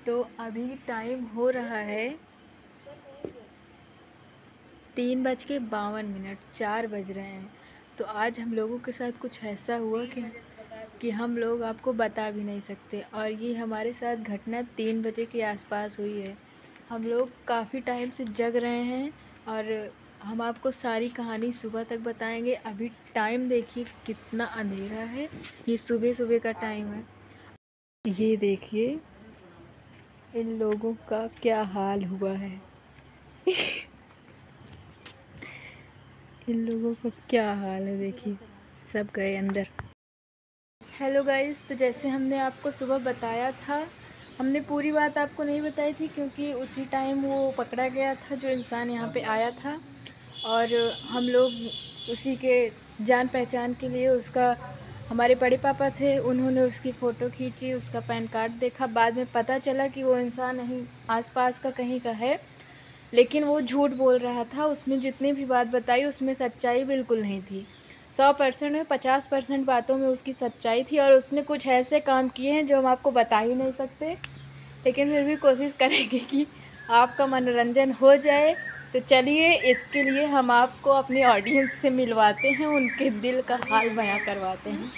तो अभी टाइम हो रहा है 3:52, 4 बज रहे हैं। तो आज हम लोगों के साथ कुछ ऐसा हुआ कि हम लोग आपको बता भी नहीं सकते। और ये हमारे साथ घटना 3 बजे के आसपास हुई है। हम लोग काफ़ी टाइम से जग रहे हैं और हम आपको सारी कहानी सुबह तक बताएंगे। अभी टाइम देखिए कितना अंधेरा है, ये सुबह सुबह का टाइम है। ये देखिए इन लोगों का क्या हाल हुआ है। इन लोगों का क्या हाल है, देखिए सब गए अंदर। हेलो गाइस, तो जैसे हमने आपको सुबह बताया था, हमने पूरी बात आपको नहीं बताई थी क्योंकि उसी टाइम वो पकड़ा गया था जो इंसान यहाँ पे आया था। और हम लोग उसी के जान पहचान के लिए उसका, हमारे बड़े पापा थे, उन्होंने उसकी फ़ोटो खींची, उसका पैन कार्ड देखा। बाद में पता चला कि वो इंसान नहीं आसपास का कहीं का है, लेकिन वो झूठ बोल रहा था। उसने जितनी भी बात बताई उसमें सच्चाई बिल्कुल नहीं थी। 100% में 50% बातों में उसकी सच्चाई थी। और उसने कुछ ऐसे काम किए हैं जो हम आपको बता ही नहीं सकते, लेकिन फिर भी कोशिश करेंगे कि आपका मनोरंजन हो जाए। तो चलिए, इसके लिए हम आपको अपनी ऑडियंस से मिलवाते हैं, उनके दिल का हाल बयां करवाते हैं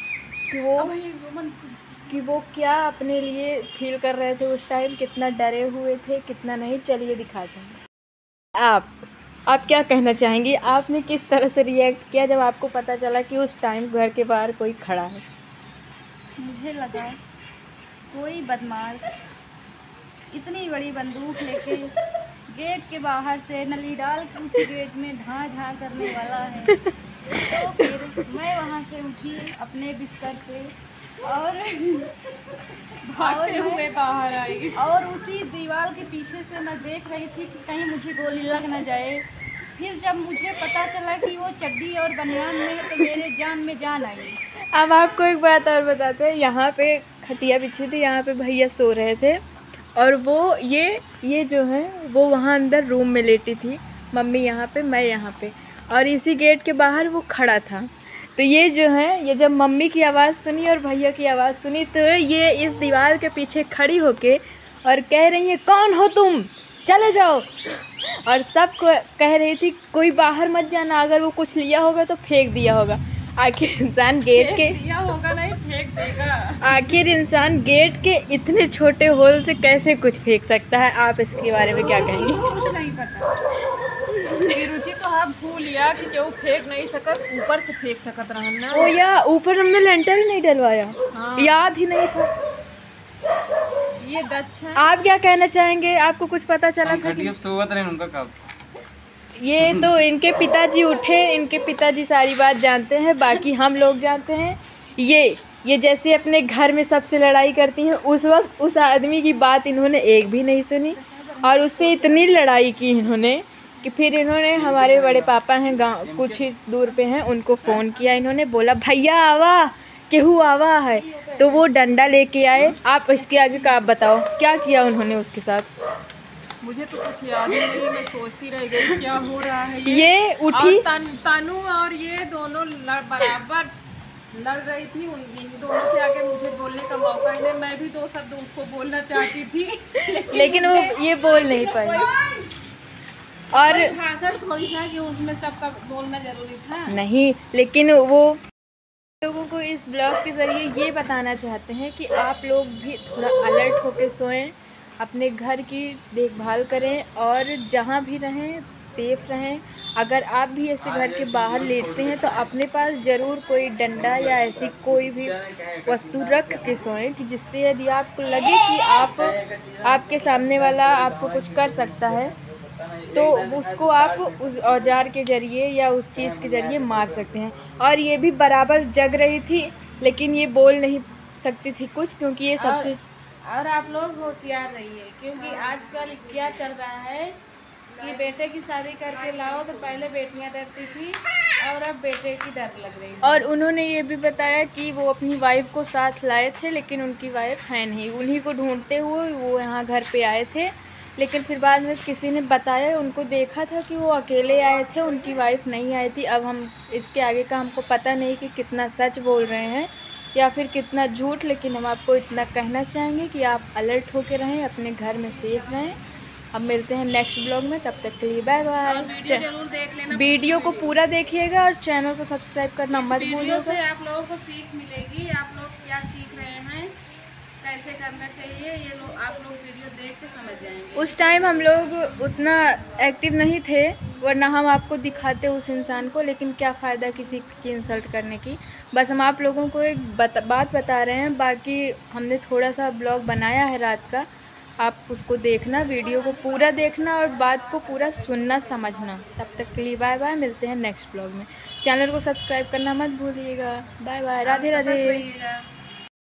कि वो क्या अपने लिए फील कर रहे थे उस टाइम, कितना डरे हुए थे, कितना नहीं। चलिए दिखाते हैं। आप क्या कहना चाहेंगी? आपने किस तरह से रिएक्ट किया जब आपको पता चला कि उस टाइम घर के बाहर कोई खड़ा है? मुझे लगा कोई बदमाश इतनी बड़ी बंदूक लेके गेट के बाहर से नली डाल के उस गेट में ढाँ ढाँ करने वाला है। तो फिर मैं वहाँ से उठी अपने बिस्तर से और भागते हुए बाहर आई। और उसी दीवार के पीछे से मैं देख रही थी कि कहीं मुझे गोली लग न जाए। फिर जब मुझे पता चला कि वो चड्डी और बनियान में है तो मेरे जान में जान आई। अब आपको एक बात और बताते हैं। यहाँ पे खटिया बिछी थी, यहाँ पे भैया सो रहे थे और वो ये जो है वो वहाँ अंदर रूम में लेटी थी। मम्मी यहाँ पे, मैं यहाँ पे, और इसी गेट के बाहर वो खड़ा था। तो ये जो है, ये जब मम्मी की आवाज़ सुनी और भैया की आवाज़ सुनी तो ये इस दीवार के पीछे खड़ी होके और कह रही है, कौन हो तुम, चले जाओ। और सब को कह रही थी कोई बाहर मत जाना, अगर वो कुछ लिया होगा तो फेंक दिया होगा। आखिर इंसान गेट के दिया होगा नहीं फेंक देगा। आखिर इंसान गेट के इतने छोटे होल से कैसे कुछ फेंक सकता है? आप इसके बारे में क्या कहेंगे? कुछ नहीं पता। रुचि तो आप भूल लिया कि केहू फेंक नहीं सकत, ऊपर से फेंक सकत रहना। ओ या ऊपर हमने लेंटर ही नहीं डलवाया। हाँ। याद ही नहीं था। ये दक्ष है। आप क्या कहना चाहेंगे? आपको कुछ पता चला था कि ये तो इनके पिताजी उठे, इनके पिताजी सारी बात जानते हैं, बाकी हम लोग जानते हैं। ये जैसे अपने घर में सबसे लड़ाई करती हैं, उस वक्त उस आदमी की बात इन्होंने एक भी नहीं सुनी और उससे इतनी लड़ाई की इन्होंने कि फिर इन्होंने, हमारे बड़े पापा हैं गाँव कुछ ही दूर पे हैं, उनको फ़ोन किया। इन्होंने बोला भैया आवा, केहू आवा है। तो वो डंडा लेके आए। आप इसके आगे का आप बताओ क्या किया उन्होंने उसके साथ? मुझे तो कुछ याद ही नहीं, मैं सोचती रह गई क्या हो रहा है। ये उठी और तनु और ये दोनों बराबर लड़ रही थी। इन दोनों के आगे मुझे बोलने का मौका ही नहीं। मैं भी 2 शब्द उसको बोलना चाहती थी लेकिन वो ये बोल नहीं पाई। और भाषण थोड़ी था कि उसमें सबका बोलना जरूरी था। नहीं, लेकिन वो लोगों को इस ब्लॉग के ज़रिए ये बताना चाहते हैं कि आप लोग भी थोड़ा अलर्ट होकर सोएं, अपने घर की देखभाल करें और जहाँ भी रहें सेफ रहें। अगर आप भी ऐसे घर के बाहर लेटते हैं तो अपने पास ज़रूर कोई डंडा या ऐसी कोई भी वस्तु रख के सोएं कि जिससे यदि आपको लगे कि आपके सामने वाला आपको कुछ कर सकता है तो उसको आप उस औजार के ज़रिए या उस चीज़ के ज़रिए मार सकते हैं। और ये भी बराबर जग रही थी, लेकिन ये बोल नहीं सकती थी कुछ, क्योंकि ये सबसे और आप लोग होशियार रहिए, क्योंकि आजकल क्या चल रहा है कि बेटे की शादी करके लाओ तो पहले बेटियां डरती थी और अब बेटे की डर लग रही है। और उन्होंने ये भी बताया कि वो अपनी वाइफ को साथ लाए थे, लेकिन उनकी वाइफ है नहीं। उन्हीं को ढूंढते हुए वो यहाँ घर पे आए थे, लेकिन फिर बाद में किसी ने बताया, उनको देखा था कि वो अकेले आए थे, उनकी वाइफ नहीं आई थी। अब हम इसके आगे का हमको पता नहीं कि कितना सच बोल रहे हैं, या फिर कितना झूठ, लेकिन हम आपको इतना कहना चाहेंगे कि आप अलर्ट होकर रहें, अपने घर में सेफ रहें। अब मिलते हैं नेक्स्ट ब्लॉग में, तब तक के लिए बाय बाय। वीडियो जरूर देख लेना, वीडियो को पूरा देखिएगा और चैनल को सब्सक्राइब करना मत भूलिएगा। आप लोगों को सीख मिलेगी, आप लोग क्या सीख रहे हैं, कैसे करना चाहिए, ये लोग आप लोग वीडियो देख के समझ जाएंगे। उस टाइम हम लोग उतना एक्टिव नहीं थे, वरना हम आपको दिखाते उस इंसान को, लेकिन क्या फ़ायदा किसी की इंसल्ट करने की। बस हम आप लोगों को एक बात बता रहे हैं। बाकी हमने थोड़ा सा ब्लॉग बनाया है रात का, आप उसको देखना, वीडियो को पूरा देखना और बात को पूरा सुनना समझना। तब तक के लिए बाय बाय, मिलते हैं नेक्स्ट ब्लॉग में। चैनल को सब्सक्राइब करना मत भूलिएगा। Bye bye, Radhe Radhe.